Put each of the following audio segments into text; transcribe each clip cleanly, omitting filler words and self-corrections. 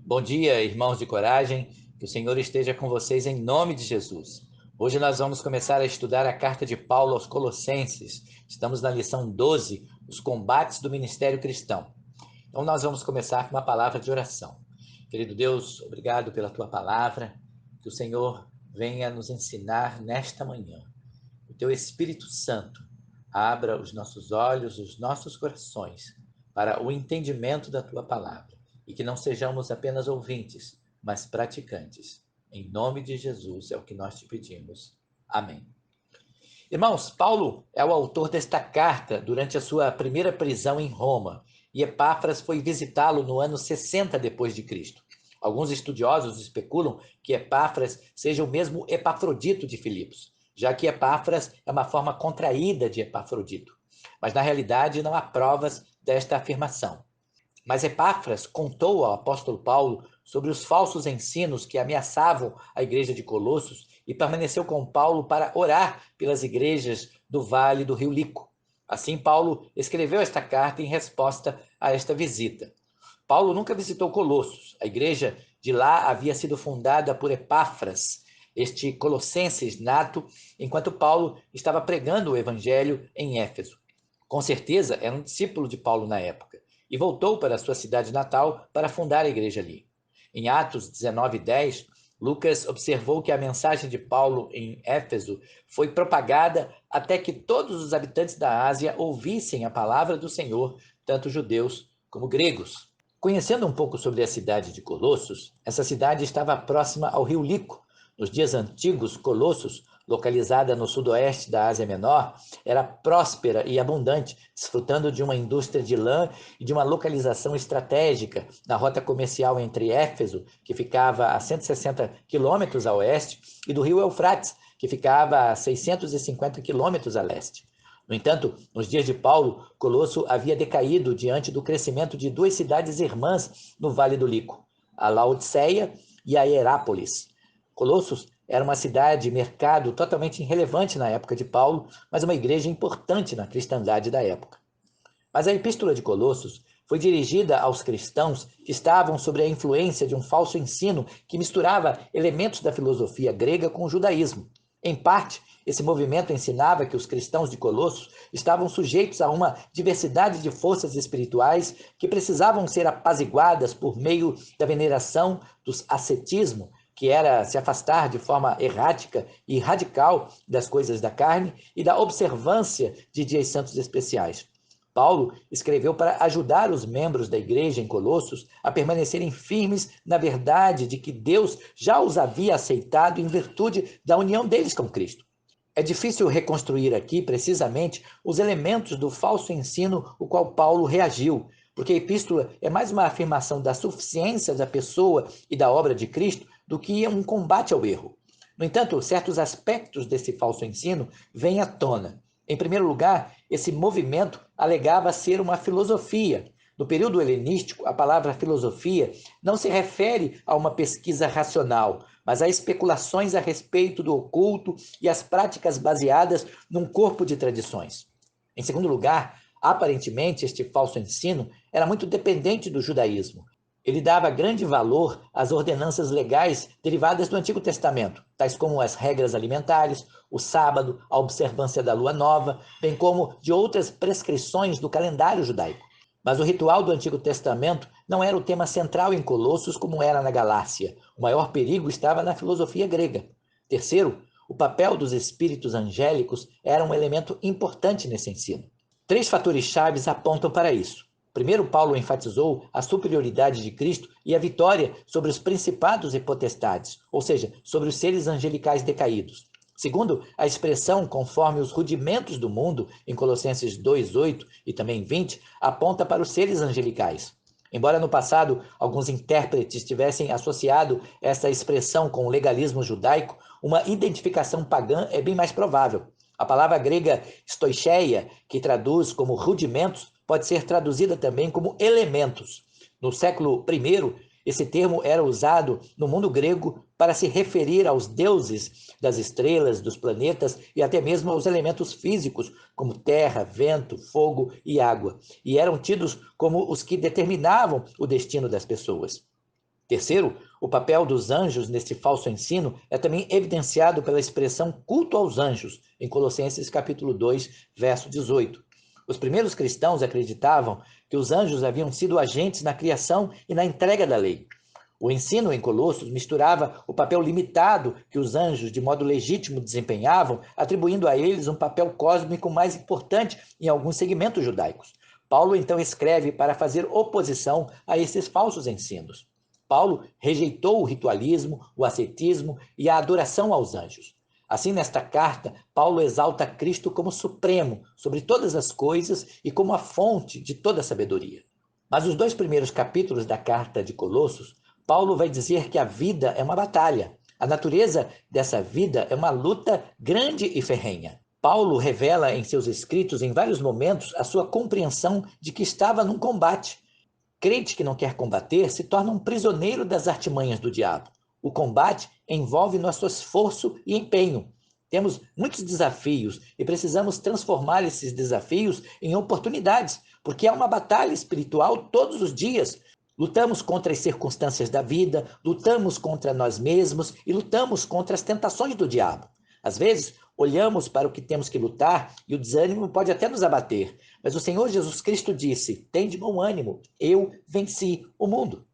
Bom dia, irmãos de coragem. Que o Senhor esteja com vocês em nome de Jesus. Hoje nós vamos começar a estudar a carta de Paulo aos Colossenses. Estamos na lição 12, os combates do ministério cristão. Então nós vamos começar com uma palavra de oração. Querido Deus, obrigado pela tua palavra. Que o Senhor venha nos ensinar nesta manhã. O teu Espírito Santo abra os nossos olhos, os nossos corações para o entendimento da tua palavra. E que não sejamos apenas ouvintes, mas praticantes. Em nome de Jesus é o que nós te pedimos. Amém. Irmãos, Paulo é o autor desta carta durante a sua primeira prisão em Roma, e Epáfras foi visitá-lo no ano 60 depois de Cristo. Alguns estudiosos especulam que Epáfras seja o mesmo Epafrodito de Filipos, já que Epáfras é uma forma contraída de Epafrodito. Mas na realidade não há provas desta afirmação. Mas Epáfras contou ao apóstolo Paulo sobre os falsos ensinos que ameaçavam a igreja de Colossos e permaneceu com Paulo para orar pelas igrejas do Vale do Rio Lico. Assim, Paulo escreveu esta carta em resposta a esta visita. Paulo nunca visitou Colossos. A igreja de lá havia sido fundada por Epáfras, este colossenses nato, enquanto Paulo estava pregando o evangelho em Éfeso. Com certeza, era um discípulo de Paulo na época e voltou para a sua cidade natal para fundar a igreja ali. Em Atos 19:10, Lucas observou que a mensagem de Paulo em Éfeso foi propagada até que todos os habitantes da Ásia ouvissem a palavra do Senhor, tanto judeus como gregos. Conhecendo um pouco sobre a cidade de Colossos, essa cidade estava próxima ao rio Lico. Nos dias antigos, Colossos, localizada no sudoeste da Ásia Menor, era próspera e abundante, desfrutando de uma indústria de lã e de uma localização estratégica na rota comercial entre Éfeso, que ficava a 160 quilômetros a oeste, e do rio Eufrates, que ficava a 650 quilômetros a leste. No entanto, nos dias de Paulo, Colosso havia decaído diante do crescimento de duas cidades irmãs no Vale do Lico, a Laodiceia e a Hierápolis. Colossos era uma cidade-mercado totalmente irrelevante na época de Paulo, mas uma igreja importante na cristandade da época. Mas a Epístola de Colossos foi dirigida aos cristãos que estavam sob a influência de um falso ensino que misturava elementos da filosofia grega com o judaísmo. Em parte, esse movimento ensinava que os cristãos de Colossos estavam sujeitos a uma diversidade de forças espirituais que precisavam ser apaziguadas por meio da veneração dos ascetismo, que era se afastar de forma errática e radical das coisas da carne, e da observância de dias santos especiais. Paulo escreveu para ajudar os membros da igreja em Colossos a permanecerem firmes na verdade de que Deus já os havia aceitado em virtude da união deles com Cristo. É difícil reconstruir aqui precisamente os elementos do falso ensino o qual Paulo reagiu, porque a epístola é mais uma afirmação da suficiência da pessoa e da obra de Cristo do que um combate ao erro. No entanto, certos aspectos desse falso ensino vêm à tona. Em primeiro lugar, esse movimento alegava ser uma filosofia. No período helenístico, a palavra filosofia não se refere a uma pesquisa racional, mas a especulações a respeito do oculto e as práticas baseadas num corpo de tradições. Em segundo lugar, aparentemente, este falso ensino era muito dependente do judaísmo. Ele dava grande valor às ordenanças legais derivadas do Antigo Testamento, tais como as regras alimentares, o sábado, a observância da lua nova, bem como de outras prescrições do calendário judaico. Mas o ritual do Antigo Testamento não era o tema central em Colossos como era na Galácia. O maior perigo estava na filosofia grega. Terceiro, o papel dos espíritos angélicos era um elemento importante nesse ensino. Três fatores chaves apontam para isso. Primeiro, Paulo enfatizou a superioridade de Cristo e a vitória sobre os principados e potestades, ou seja, sobre os seres angelicais decaídos. Segundo, a expressão conforme os rudimentos do mundo, em Colossenses 2:8 e também 20, aponta para os seres angelicais. Embora no passado alguns intérpretes tivessem associado essa expressão com o legalismo judaico, uma identificação pagã é bem mais provável. A palavra grega stoicheia, que traduz como rudimentos, pode ser traduzida também como elementos. No século I, esse termo era usado no mundo grego para se referir aos deuses das estrelas, dos planetas e até mesmo aos elementos físicos, como terra, vento, fogo e água, e eram tidos como os que determinavam o destino das pessoas. Terceiro, o papel dos anjos nesse falso ensino é também evidenciado pela expressão culto aos anjos, em Colossenses capítulo 2, verso 18. Os primeiros cristãos acreditavam que os anjos haviam sido agentes na criação e na entrega da lei. O ensino em Colossos misturava o papel limitado que os anjos, de modo legítimo, desempenhavam, atribuindo a eles um papel cósmico mais importante em alguns segmentos judaicos. Paulo então escreve para fazer oposição a esses falsos ensinos. Paulo rejeitou o ritualismo, o ascetismo e a adoração aos anjos. Assim, nesta carta, Paulo exalta Cristo como supremo sobre todas as coisas e como a fonte de toda a sabedoria. Mas os 2 primeiros capítulos da carta de Colossos, Paulo vai dizer que a vida é uma batalha. A natureza dessa vida é uma luta grande e ferrenha. Paulo revela em seus escritos, em vários momentos, a sua compreensão de que estava num combate. Crente que não quer combater se torna um prisioneiro das artimanhas do diabo. O combate envolve nosso esforço e empenho. Temos muitos desafios e precisamos transformar esses desafios em oportunidades, porque é uma batalha espiritual todos os dias. Lutamos contra as circunstâncias da vida, lutamos contra nós mesmos e lutamos contra as tentações do diabo. Às vezes, olhamos para o que temos que lutar e o desânimo pode até nos abater. Mas o Senhor Jesus Cristo disse: "Tende bom ânimo, eu venci o mundo."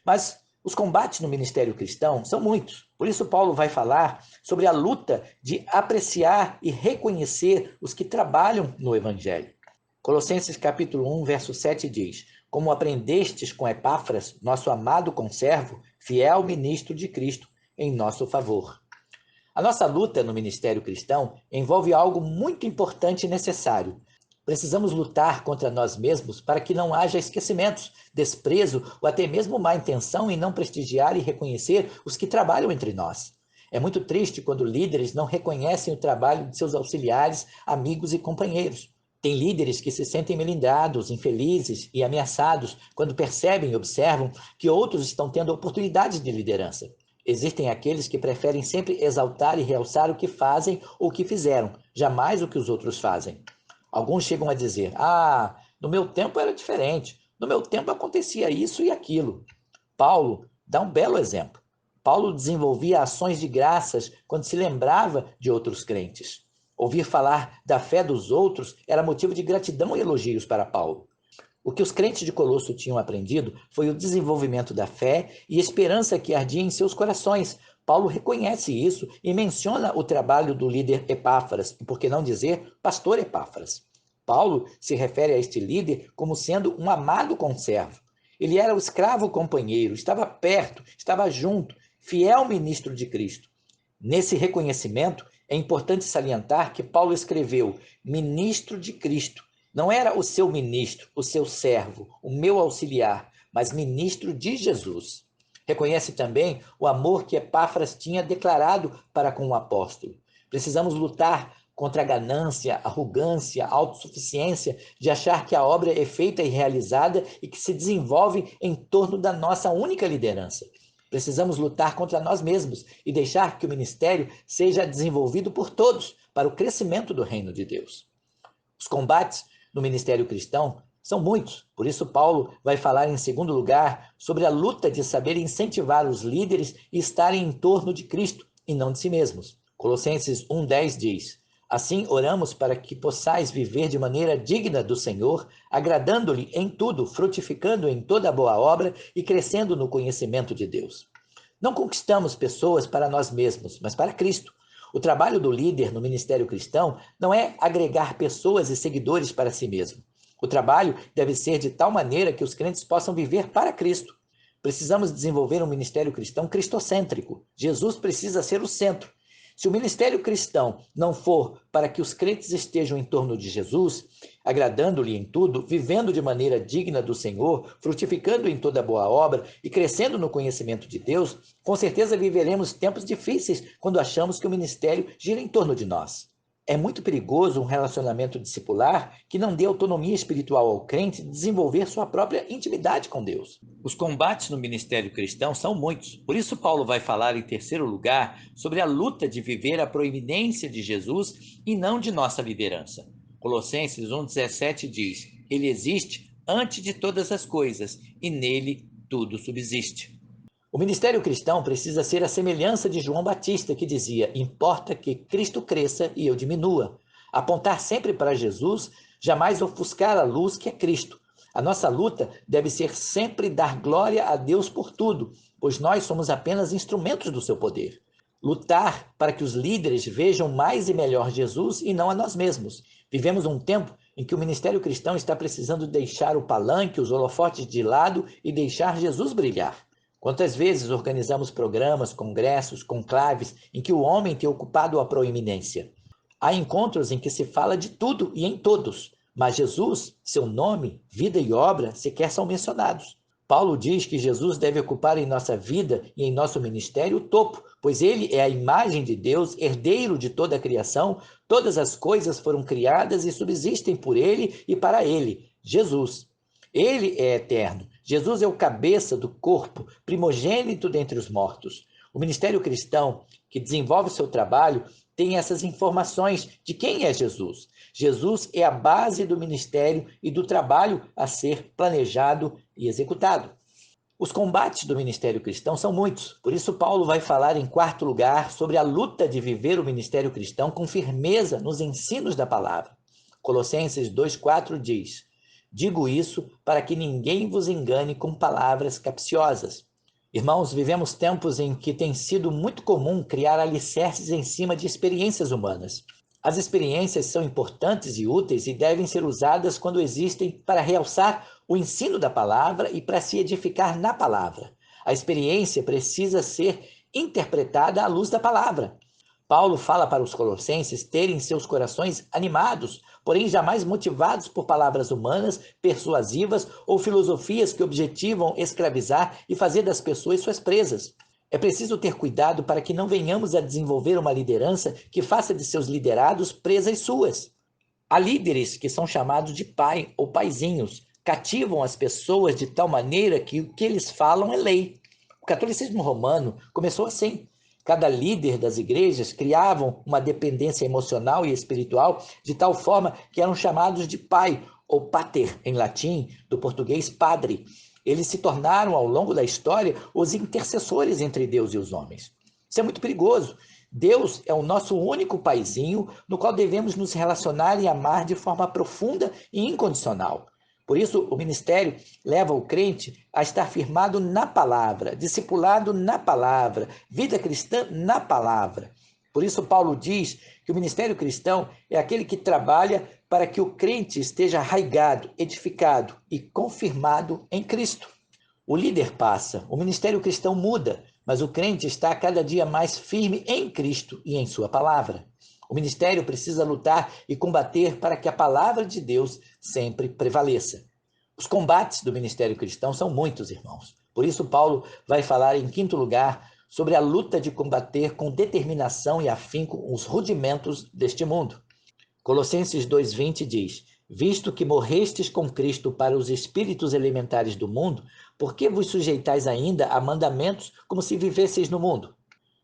Mas os combates no ministério cristão são muitos. Por isso, Paulo vai falar sobre a luta de apreciar e reconhecer os que trabalham no Evangelho. Colossenses capítulo 1, verso 7 diz: "Como aprendestes com Epáfras, nosso amado conservo, fiel ministro de Cristo, em nosso favor." A nossa luta no ministério cristão envolve algo muito importante e necessário. Precisamos lutar contra nós mesmos para que não haja esquecimentos, desprezo ou até mesmo má intenção em não prestigiar e reconhecer os que trabalham entre nós. É muito triste quando líderes não reconhecem o trabalho de seus auxiliares, amigos e companheiros. Tem líderes que se sentem melindrados, infelizes e ameaçados quando percebem e observam que outros estão tendo oportunidades de liderança. Existem aqueles que preferem sempre exaltar e realçar o que fazem ou o que fizeram, jamais o que os outros fazem. Alguns chegam a dizer: "Ah, no meu tempo era diferente, no meu tempo acontecia isso e aquilo." Paulo dá um belo exemplo. Paulo desenvolvia ações de graças quando se lembrava de outros crentes. Ouvir falar da fé dos outros era motivo de gratidão e elogios para Paulo. O que os crentes de Colosso tinham aprendido foi o desenvolvimento da fé e esperança que ardia em seus corações. Paulo reconhece isso e menciona o trabalho do líder Epáfras, e por que não dizer pastor Epáfras. Paulo se refere a este líder como sendo um amado conservo. Ele era o escravo companheiro, estava perto, estava junto, fiel ministro de Cristo. Nesse reconhecimento, é importante salientar que Paulo escreveu ministro de Cristo. Não era o seu ministro, o seu servo, o meu auxiliar, mas ministro de Jesus. Reconhece também o amor que Epáfras tinha declarado para com o apóstolo. Precisamos lutar contra a ganância, arrogância, autossuficiência de achar que a obra é feita e realizada e que se desenvolve em torno da nossa única liderança. Precisamos lutar contra nós mesmos e deixar que o ministério seja desenvolvido por todos para o crescimento do reino de Deus. Os combates no ministério cristão são muitos, por isso Paulo vai falar em segundo lugar sobre a luta de saber incentivar os líderes e estarem em torno de Cristo e não de si mesmos. Colossenses 1,10 diz: "Assim oramos para que possais viver de maneira digna do Senhor, agradando-lhe em tudo, frutificando em toda boa obra e crescendo no conhecimento de Deus." Não conquistamos pessoas para nós mesmos, mas para Cristo. O trabalho do líder no ministério cristão não é agregar pessoas e seguidores para si mesmo. O trabalho deve ser de tal maneira que os crentes possam viver para Cristo. Precisamos desenvolver um ministério cristão cristocêntrico. Jesus precisa ser o centro. Se o ministério cristão não for para que os crentes estejam em torno de Jesus, agradando-lhe em tudo, vivendo de maneira digna do Senhor, frutificando em toda boa obra e crescendo no conhecimento de Deus, com certeza viveremos tempos difíceis quando achamos que o ministério gira em torno de nós. É muito perigoso um relacionamento discipular que não dê autonomia espiritual ao crente desenvolver sua própria intimidade com Deus. Os combates no ministério cristão são muitos. Por isso, Paulo vai falar em terceiro lugar sobre a luta de viver a proeminência de Jesus e não de nossa liderança. Colossenses 1,17 diz: "Ele existe antes de todas as coisas e nele tudo subsiste." O ministério cristão precisa ser a semelhança de João Batista, que dizia: importa que Cristo cresça e eu diminua. Apontar sempre para Jesus, jamais ofuscar a luz que é Cristo. A nossa luta deve ser sempre dar glória a Deus por tudo, pois nós somos apenas instrumentos do seu poder. Lutar para que os líderes vejam mais e melhor Jesus e não a nós mesmos. Vivemos um tempo em que o ministério cristão está precisando deixar o palanque, os holofotes de lado e deixar Jesus brilhar. Quantas vezes organizamos programas, congressos, conclaves em que o homem tem ocupado a proeminência? Há encontros em que se fala de tudo e em todos, mas Jesus, seu nome, vida e obra sequer são mencionados. Paulo diz que Jesus deve ocupar em nossa vida e em nosso ministério o topo, pois ele é a imagem de Deus, herdeiro de toda a criação. Todas as coisas foram criadas e subsistem por ele e para ele, Jesus. Ele é eterno. Jesus é o cabeça do corpo, primogênito dentre os mortos. O ministério cristão que desenvolve o seu trabalho tem essas informações de quem é Jesus. Jesus é a base do ministério e do trabalho a ser planejado e executado. Os combates do ministério cristão são muitos, por isso Paulo vai falar em quarto lugar sobre a luta de viver o ministério cristão com firmeza nos ensinos da palavra. Colossenses 2,4 diz: digo isso para que ninguém vos engane com palavras capciosas. Irmãos, vivemos tempos em que tem sido muito comum criar alicerces em cima de experiências humanas. As experiências são importantes e úteis e devem ser usadas quando existem para realçar o ensino da palavra e para se edificar na palavra. A experiência precisa ser interpretada à luz da palavra. Paulo fala para os colossenses terem seus corações animados, porém jamais motivados por palavras humanas, persuasivas ou filosofias que objetivam escravizar e fazer das pessoas suas presas. É preciso ter cuidado para que não venhamos a desenvolver uma liderança que faça de seus liderados presas suas. Há líderes que são chamados de pai ou paizinhos, cativam as pessoas de tal maneira que o que eles falam é lei. O catolicismo romano começou assim. Cada líder das igrejas criavam uma dependência emocional e espiritual de tal forma que eram chamados de pai, ou pater, em latim, do português padre. Eles se tornaram, ao longo da história, os intercessores entre Deus e os homens. Isso é muito perigoso. Deus é o nosso único paizinho no qual devemos nos relacionar e amar de forma profunda e incondicional. Por isso, o ministério leva o crente a estar firmado na palavra, discipulado na palavra, vida cristã na palavra. Por isso, Paulo diz que o ministério cristão é aquele que trabalha para que o crente esteja arraigado, edificado e confirmado em Cristo. O líder passa, o ministério cristão muda, mas o crente está cada dia mais firme em Cristo e em sua palavra. O ministério precisa lutar e combater para que a palavra de Deus sempre prevaleça. Os combates do ministério cristão são muitos, irmãos. Por isso, Paulo vai falar em quinto lugar sobre a luta de combater com determinação e afinco os rudimentos deste mundo. Colossenses 2,20 diz: visto que morrestes com Cristo para os espíritos elementares do mundo, por que vos sujeitais ainda a mandamentos como se vivesseis no mundo?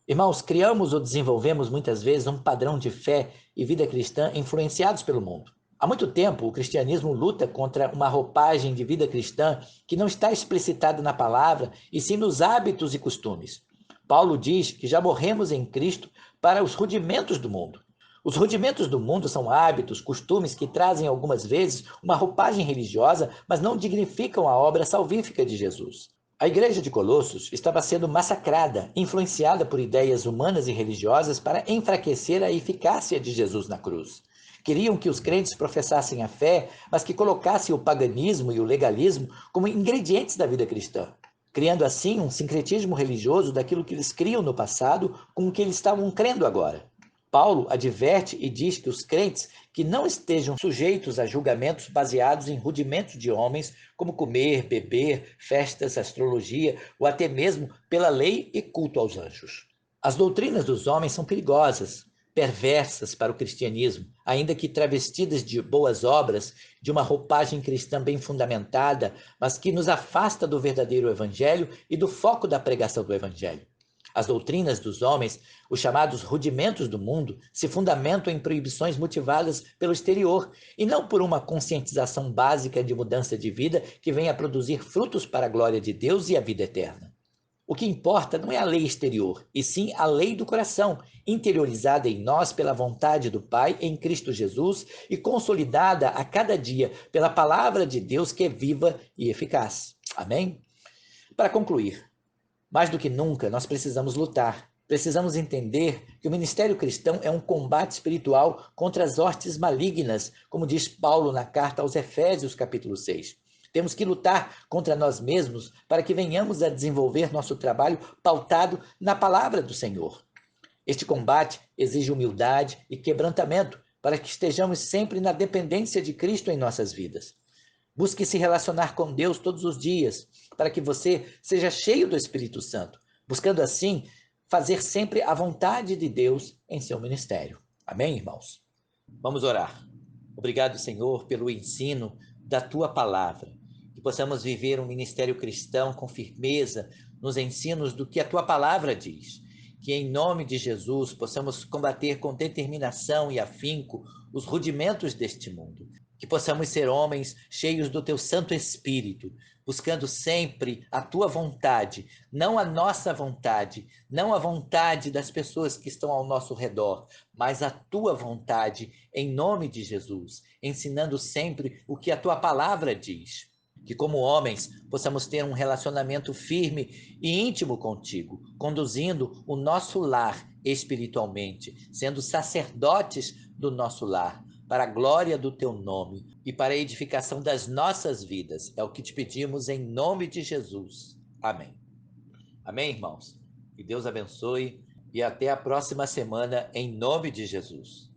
Irmãos, criamos ou desenvolvemos muitas vezes um padrão de fé e vida cristã influenciados pelo mundo. Há muito tempo, o cristianismo luta contra uma roupagem de vida cristã que não está explicitada na palavra, e sim nos hábitos e costumes. Paulo diz que já morremos em Cristo para os rudimentos do mundo. Os rudimentos do mundo são hábitos, costumes que trazem algumas vezes uma roupagem religiosa, mas não dignificam a obra salvífica de Jesus. A igreja de Colossos estava sendo massacrada, influenciada por ideias humanas e religiosas para enfraquecer a eficácia de Jesus na cruz. Queriam que os crentes professassem a fé, mas que colocassem o paganismo e o legalismo como ingredientes da vida cristã, criando assim um sincretismo religioso daquilo que eles criam no passado com o que eles estavam crendo agora. Paulo adverte e diz que os crentes que não estejam sujeitos a julgamentos baseados em rudimentos de homens, como comer, beber, festas, astrologia ou até mesmo pela lei e culto aos anjos. As doutrinas dos homens são perigosas, perversas para o cristianismo, ainda que travestidas de boas obras, de uma roupagem cristã bem fundamentada, mas que nos afasta do verdadeiro evangelho e do foco da pregação do evangelho. As doutrinas dos homens, os chamados rudimentos do mundo, se fundamentam em proibições motivadas pelo exterior e não por uma conscientização básica de mudança de vida que venha a produzir frutos para a glória de Deus e a vida eterna. O que importa não é a lei exterior, e sim a lei do coração, interiorizada em nós pela vontade do Pai em Cristo Jesus e consolidada a cada dia pela palavra de Deus que é viva e eficaz. Amém? Para concluir, mais do que nunca, nós precisamos lutar. Precisamos entender que o ministério cristão é um combate espiritual contra as hostes malignas, como diz Paulo na carta aos Efésios, capítulo 6. Temos que lutar contra nós mesmos para que venhamos a desenvolver nosso trabalho pautado na palavra do Senhor. Este combate exige humildade e quebrantamento para que estejamos sempre na dependência de Cristo em nossas vidas. Busque se relacionar com Deus todos os dias, para que você seja cheio do Espírito Santo, buscando assim fazer sempre a vontade de Deus em seu ministério. Amém, irmãos? Vamos orar. Obrigado, Senhor, pelo ensino da tua palavra, que possamos viver um ministério cristão com firmeza nos ensinos do que a tua palavra diz. Que em nome de Jesus possamos combater com determinação e afinco os rudimentos deste mundo. Que possamos ser homens cheios do teu Santo Espírito, buscando sempre a tua vontade, não a nossa vontade, não a vontade das pessoas que estão ao nosso redor, mas a tua vontade, em nome de Jesus, ensinando sempre o que a tua palavra diz. Que como homens possamos ter um relacionamento firme e íntimo contigo, conduzindo o nosso lar espiritualmente, sendo sacerdotes do nosso lar, para a glória do teu nome e para a edificação das nossas vidas. É o que te pedimos em nome de Jesus. Amém. Amém, irmãos? Que Deus abençoe e até a próxima semana em nome de Jesus.